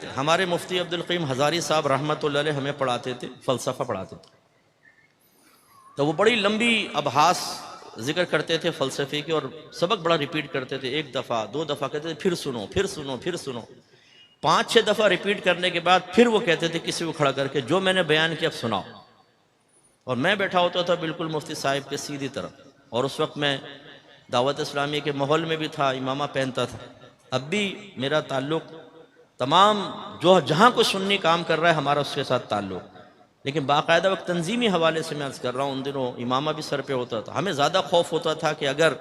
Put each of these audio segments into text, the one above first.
ہمارے مفتی عبدالقیم ہزاری صاحب رحمۃ اللہ علیہ ہمیں پڑھاتے تھے، فلسفہ پڑھاتے تھے، تو وہ بڑی لمبی ابحاث ذکر کرتے تھے فلسفے کی، اور سبق بڑا ریپیٹ کرتے تھے، ایک دفعہ دو دفعہ کہتے تھے پھر سنو پھر سنو پھر سنو، 5-6 دفعہ ریپیٹ کرنے کے بعد پھر وہ کہتے تھے کسی کو کھڑا کر کے جو میں نے بیان کیا اب سناؤ، اور میں بیٹھا ہوتا تھا بالکل مفتی صاحب کے سیدھی طرف، اور اس وقت میں دعوت اسلامی کے ماحول میں بھی تھا، امامہ پہنتا تھا، اب بھی میرا تعلق تمام جو جہاں کوئی سنی کام کر رہا ہے ہمارا اس کے ساتھ تعلق، لیکن باقاعدہ وقت تنظیمی حوالے سے میں عرض کر رہا ہوں، ان دنوں امامہ بھی سر پہ ہوتا تھا، ہمیں زیادہ خوف ہوتا تھا کہ اگر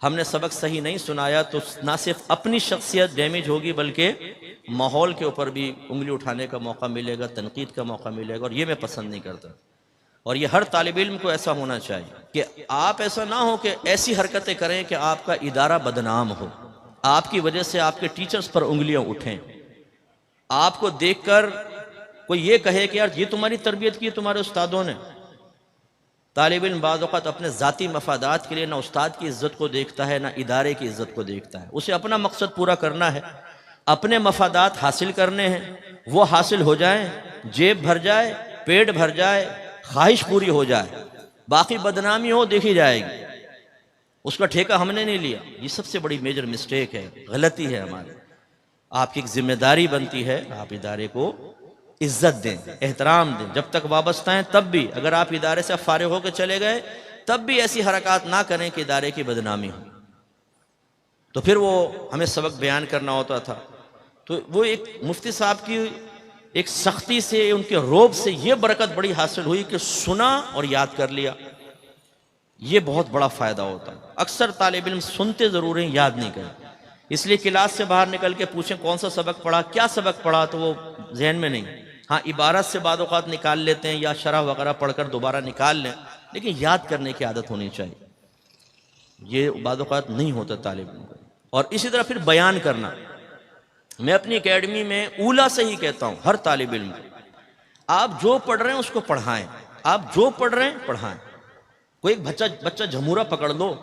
ہم نے سبق صحیح نہیں سنایا تو نہ صرف اپنی شخصیت ڈیمیج ہوگی بلکہ ماحول کے اوپر بھی انگلی اٹھانے کا موقع ملے گا، تنقید کا موقع ملے گا، اور یہ میں پسند نہیں کرتا، اور یہ ہر طالب علم کو ایسا ہونا چاہیے کہ آپ ایسا نہ ہو کہ ایسی حرکتیں کریں کہ آپ کا ادارہ بدنام ہو، آپ کی وجہ سے آپ کے ٹیچرز پر انگلیاں اٹھیں، آپ کو دیکھ کر کوئی یہ کہے کہ یار یہ تمہاری تربیت کی تمہارے استادوں نے۔ طالب علم بعض اوقات اپنے ذاتی مفادات کے لیے نہ استاد کی عزت کو دیکھتا ہے نہ ادارے کی عزت کو دیکھتا ہے، اسے اپنا مقصد پورا کرنا ہے، اپنے مفادات حاصل کرنے ہیں، وہ حاصل ہو جائیں، جیب بھر جائے، پیٹ بھر جائے، خواہش پوری ہو جائے، باقی بدنامی ہو دیکھی جائے گی، اس کا ٹھیکہ ہم نے نہیں لیا۔ یہ سب سے بڑی میجر مسٹیک ہے، غلطی ہے ہماری۔ آپ کی ایک ذمہ داری بنتی ہے آپ ادارے کو عزت دیں، احترام دیں، جب تک وابستہ ہیں تب بھی، اگر آپ ادارے سے فارغ ہو کے چلے گئے تب بھی ایسی حرکات نہ کریں کہ ادارے کی بدنامی ہو۔ تو پھر وہ ہمیں سبق بیان کرنا ہوتا تھا، تو وہ ایک مفتی صاحب کی ایک سختی سے، ان کے روب سے یہ برکت بڑی حاصل ہوئی کہ سنا اور یاد کر لیا، یہ بہت بڑا فائدہ ہوتا ہے۔ اکثر طالب علم سنتے ضرور ہیں، یاد نہیں کرتے، اس لیے کلاس سے باہر نکل کے پوچھیں کون سا سبق پڑھا، کیا سبق پڑھا، تو وہ ذہن میں نہیں، ہاں عبارت سے بعض اوقات نکال لیتے ہیں یا شرح وغیرہ پڑھ کر دوبارہ نکال لیں، لیکن یاد کرنے کی عادت ہونی چاہیے، یہ بعض اوقات نہیں ہوتا طالب علم کو۔ اور اسی طرح پھر بیان کرنا، میں اپنی اکیڈمی میں اولا سے ہی کہتا ہوں ہر طالب علم کو، آپ جو پڑھ رہے ہیں اس کو پڑھائیں، آپ جو پڑھ رہے ہیں پڑھائیں، کوئی ایک بچہ جھمورا پکڑ لو،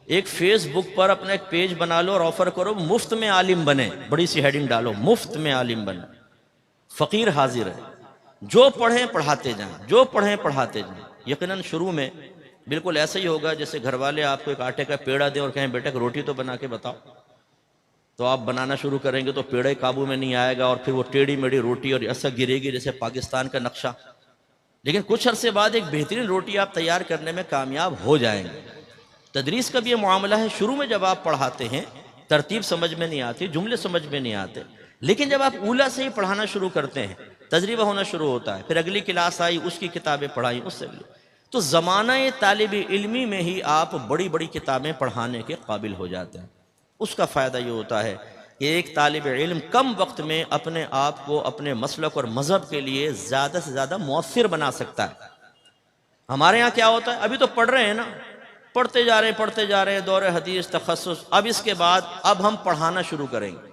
ایک فیس بک پر اپنا ایک پیج بنا لو اور آفر کرو مفت میں عالم بنے، بڑی سی ہیڈنگ ڈالو مفت میں عالم بنے، فقیر حاضر ہے، جو پڑھیں پڑھاتے جائیں، جو پڑھیں پڑھاتے جائیں۔ یقیناً شروع میں بالکل ایسا ہی ہوگا جیسے گھر والے آپ کو ایک آٹے کا پیڑا دیں اور کہیں بیٹا روٹی تو بنا کے بتاؤ، تو آپ بنانا شروع کریں گے تو پیڑے قابو میں نہیں آئے گا، اور پھر وہ ٹیڑھی میڑھی روٹی اور ایسا گرے گی جیسے پاکستان کا نقشہ، لیکن کچھ عرصے بعد ایک بہترین روٹی آپ تیار کرنے میں کامیاب ہو جائیں گے۔ تدریس کا بھی یہ معاملہ ہے، شروع میں جب آپ پڑھاتے ہیں ترتیب سمجھ میں نہیں آتی، جملے سمجھ میں نہیں آتے، لیکن جب آپ اولا سے ہی پڑھانا شروع کرتے ہیں تجربہ ہونا شروع ہوتا ہے، پھر اگلی کلاس آئی اس کی کتابیں پڑھائیں، اس سے اگلی، تو زمانہ طالب علمی میں ہی آپ بڑی بڑی کتابیں پڑھانے کے قابل ہو جاتے ہیں۔ اس کا فائدہ یہ ہوتا ہے کہ ایک طالب علم کم وقت میں اپنے آپ کو اپنے مسلک اور مذہب کے لیے زیادہ سے زیادہ مؤثر بنا سکتا ہے۔ ہمارے ہاں کیا ہوتا ہے، ابھی تو پڑھ رہے ہیں نا، پڑھتے جا رہے ہیں دور حدیث تخصص، اب اس کے بعد اب ہم پڑھانا شروع کریں گے۔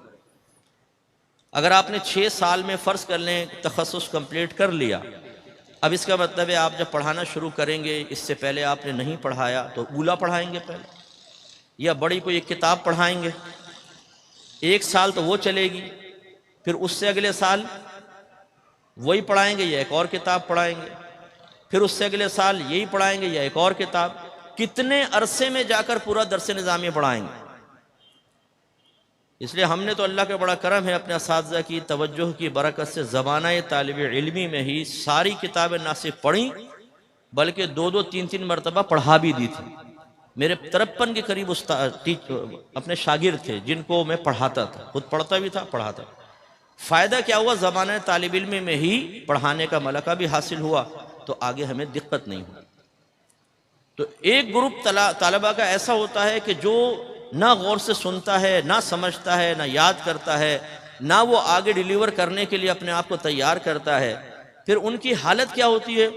اگر آپ نے 6 سال میں فرض کر لیں تخصص کمپلیٹ کر لیا، اب اس کا مطلب ہے آپ جب پڑھانا شروع کریں گے، اس سے پہلے آپ نے نہیں پڑھایا تو اولا پڑھائیں گے پہلے، یا بڑی کوئی ایک کتاب پڑھائیں گے، 1 سال تو وہ چلے گی، پھر اس سے اگلے سال وہی پڑھائیں گے یا ایک اور کتاب پڑھائیں گے، پھر اس سے اگلے سال یہی پڑھائیں گے یا ایک اور کتاب، کتنے عرصے میں جا کر پورا درس نظامیہ پڑھائیں گے۔ اس لیے ہم نے تو اللہ کا بڑا کرم ہے اپنے اساتذہ کی توجہ کی برکت سے زمانہ طالب علمی میں ہی ساری کتابیں نہ صرف پڑھیں بلکہ 2 3 مرتبہ پڑھا بھی دی تھی۔ میرے 53 کے قریب اپنے شاگرد تھے جن کو میں پڑھاتا تھا، خود پڑھتا بھی تھا پڑھاتا تھا۔ فائدہ کیا ہوا، زمانہ طالب علم میں ہی پڑھانے کا ملکہ بھی حاصل ہوا، تو آگے ہمیں دقت نہیں ہوئی۔ تو ایک گروپ طالبہ کا ایسا ہوتا ہے کہ جو نہ غور سے سنتا ہے، نہ سمجھتا ہے، نہ یاد کرتا ہے، نہ وہ آگے ڈیلیور کرنے کے لیے اپنے آپ کو تیار کرتا ہے، پھر ان کی حالت کیا ہوتی ہے۔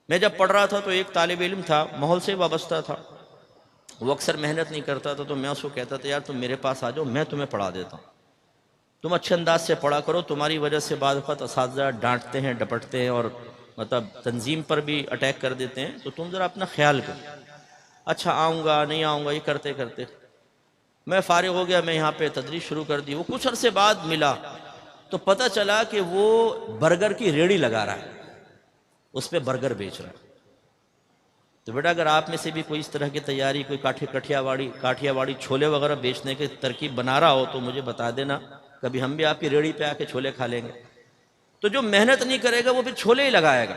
میں جب پڑھ رہا تھا تو ایک طالب علم تھا، ماحول سے وابستہ تھا، وہ اکثر محنت نہیں کرتا تھا، تو میں اس کو کہتا تھا یار تم میرے پاس آ جاؤ، میں تمہیں پڑھا دیتا ہوں، تم اچھے انداز سے پڑھا کرو، تمہاری وجہ سے بعض وقت اساتذہ ڈانٹتے ہیں، ڈپٹتے ہیں، اور مطلب تنظیم پر بھی اٹیک کر دیتے ہیں، تو تم ذرا اپنا خیال کرو۔ اچھا آؤں گا نہیں آؤں گا، یہ کرتے کرتے میں فارغ ہو گیا، میں یہاں پہ تدریس شروع کر دی۔ وہ کچھ عرصے بعد ملا تو پتہ چلا کہ وہ برگر کی ریڑھی لگا رہا ہے، اس پہ برگر بیچ رہا ہے۔ تو بیٹا اگر آپ میں سے بھی کوئی اس طرح کی تیاری، کوئی کاٹھیا واڑی چھولے وغیرہ بیچنے کی ترکیب بنا رہا ہو تو مجھے بتا دینا، کبھی ہم بھی آپ کی ریڑھی پہ آ کے چھولے کھا لیں گے۔ تو جو محنت نہیں کرے گا وہ پھر چھولے ہی لگائے گا،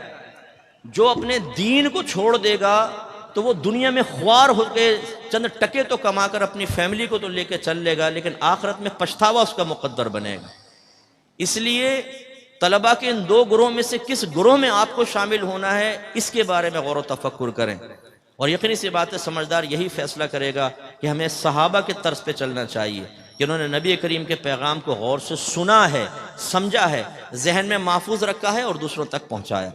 جو اپنے دین کو چھوڑ دے گا تو وہ دنیا میں خوار ہو کے چند ٹکے تو کما کر اپنی فیملی کو تو لے کے چل لے گا، لیکن آخرت میں پچھتاوا اس کا مقدر بنے گا۔ اس لیے طلباء کے ان دو گروہ میں سے کس گروہ میں آپ کو شامل ہونا ہے، اس کے بارے میں غور و تفکر کریں، اور یقینی سی بات ہے سمجھدار یہی فیصلہ کرے گا کہ ہمیں صحابہ کے طرز پہ چلنا چاہیے کہ انہوں نے نبی کریم کے پیغام کو غور سے سنا ہے، سمجھا ہے، ذہن میں محفوظ رکھا ہے اور دوسروں تک پہنچایا۔